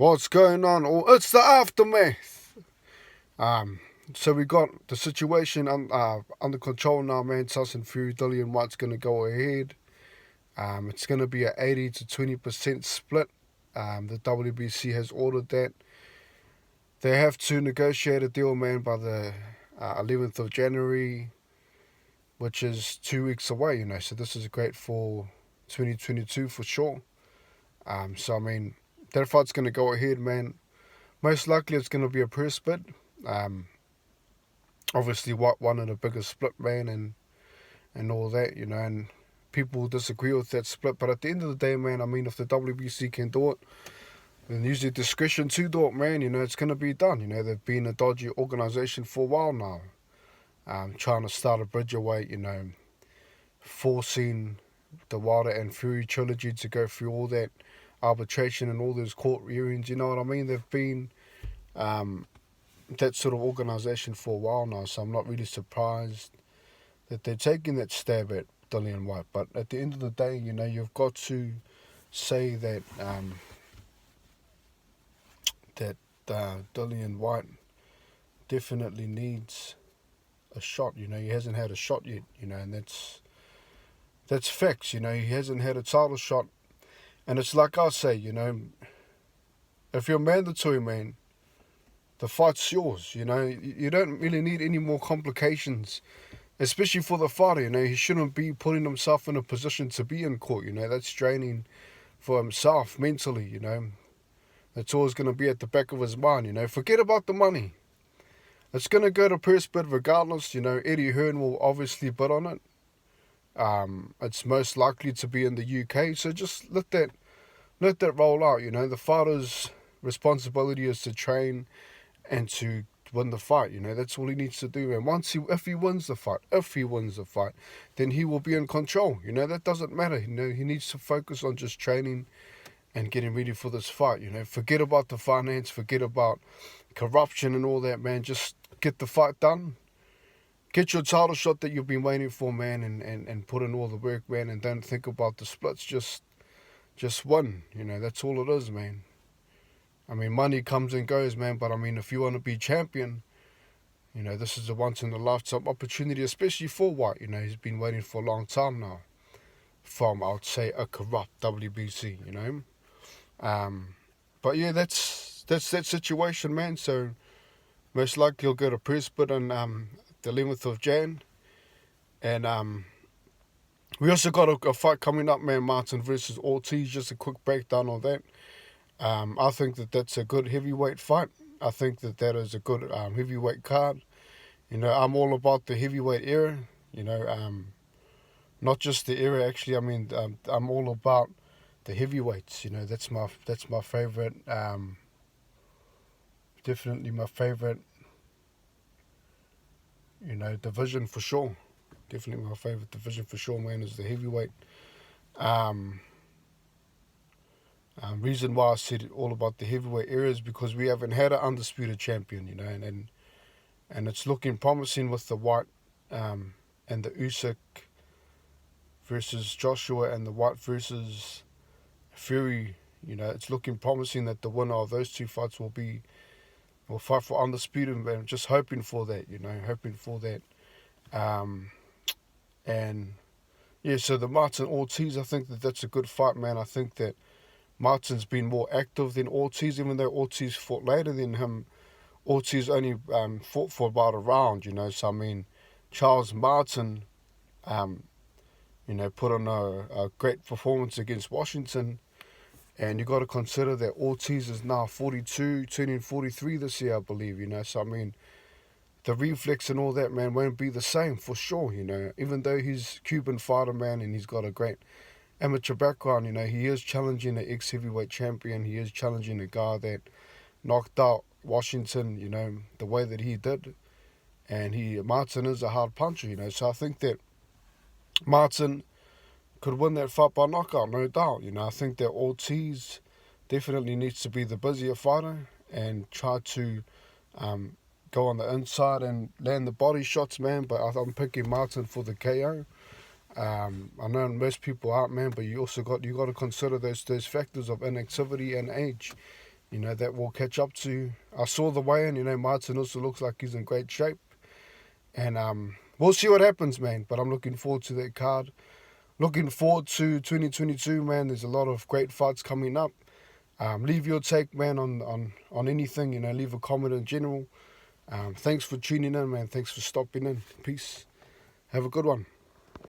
What's going on? Oh, it's the aftermath. So we got the situation under control now, man. Tyson Fury, Dillian Whyte's gonna go ahead. It's gonna be an 80 to 20% split. The WBC has ordered that. They have to negotiate a deal, man, by the 11th of January, which is 2 weeks away. So this is great for 2022 for sure. So I mean, that fight's gonna go ahead, man. Most likely it's going to be a press bid. Obviously, White wanted a bigger split, man, and all that, and people disagree with that split. But at the end of the day, man, I mean, if the WBC can do it, then use their discretion to do it, man, it's going to be done. They've been a dodgy organisation for a while now, trying to start a bridge away, forcing the Wilder and Fury trilogy to go through all that arbitration and all those court hearings, you know what I mean? They've been that sort of organisation for a while now, so I'm not really surprised that they're taking that stab at Dillian Whyte. But at the end of the day, you've got to say that Dillian Whyte definitely needs a shot. He hasn't had a shot yet, and that's facts. He hasn't had a title shot, and it's like I say, if you're mandatory, man, the fight's yours. You don't really need any more complications, especially for the fighter. He shouldn't be putting himself in a position to be in court. That's draining for himself mentally. That's always going to be at the back of his mind. Forget about the money. It's going to go to press bid regardless. Eddie Hearn will obviously bid on it. It's most likely to be in the UK, so just let that roll out. The fighter's responsibility is to train and to win the fight. That's all he needs to do. And if he wins the fight, then he will be in control. That doesn't matter. He needs to focus on just training and getting ready for this fight. Forget about the finance, forget about corruption and all that, man. Just get the fight done. Get your title shot that you've been waiting for, man, and put in all the work, man, and don't think about the splits. Just win. That's all it is, man. I mean, money comes and goes, man, but I mean, if you want to be champion, this is a once-in-a-lifetime opportunity, especially for Whyte. He's been waiting for a long time now from, I would say, a corrupt WBC, But yeah, that's that situation, man. So most likely he'll go to press bid on the 11th of Jan. And we also got a fight coming up, man, Martin versus Ortiz. Just a quick breakdown on that. I think that's a good heavyweight fight. I think that is a good heavyweight card. I'm all about the heavyweight era. Not just the era, actually. I mean, I'm all about the heavyweights. That's my favorite. Definitely my favorite. Division for sure. Definitely my favorite division for sure, man, is the heavyweight. Reason why I said all about the heavyweight era is because we haven't had an undisputed champion, and it's looking promising with the Whyte and the Usyk versus Joshua and the Whyte versus Fury. It's looking promising that the winner of those two fights will fight for undisputed, and just hoping for that, And yeah, so the Martin Ortiz, I think that's a good fight, man. I think that Martin's been more active than Ortiz, even though Ortiz fought later than him. Ortiz only fought for about a round, So, I mean, Charles Martin, put on a great performance against Washington. And you got to consider that Ortiz is now 42, turning 43 this year, I believe, So, I mean, the reflex and all that, man, won't be the same for sure, Even though he's a Cuban fighter, man, and he's got a great amateur background, he is challenging an ex-heavyweight champion. He is challenging a guy that knocked out Washington, the way that he did. And Martin is a hard puncher, So I think that Martin could win that fight by knockout, no doubt. I think that Ortiz definitely needs to be the busier fighter and try to go on the inside and land the body shots, man. But I'm picking Martin for the KO. I know most people aren't, man, but you got to consider those factors of inactivity and age. you know, that will catch up to. I saw the weigh-in, you know, Martin also looks like he's in great shape. And we'll see what happens, man. But I'm looking forward to that card. Looking forward to 2022, man. There's a lot of great fights coming up. Leave your take, man, on anything, you know, leave a comment in general. Thanks for tuning in, man. Thanks for stopping in. Peace. Have a good one.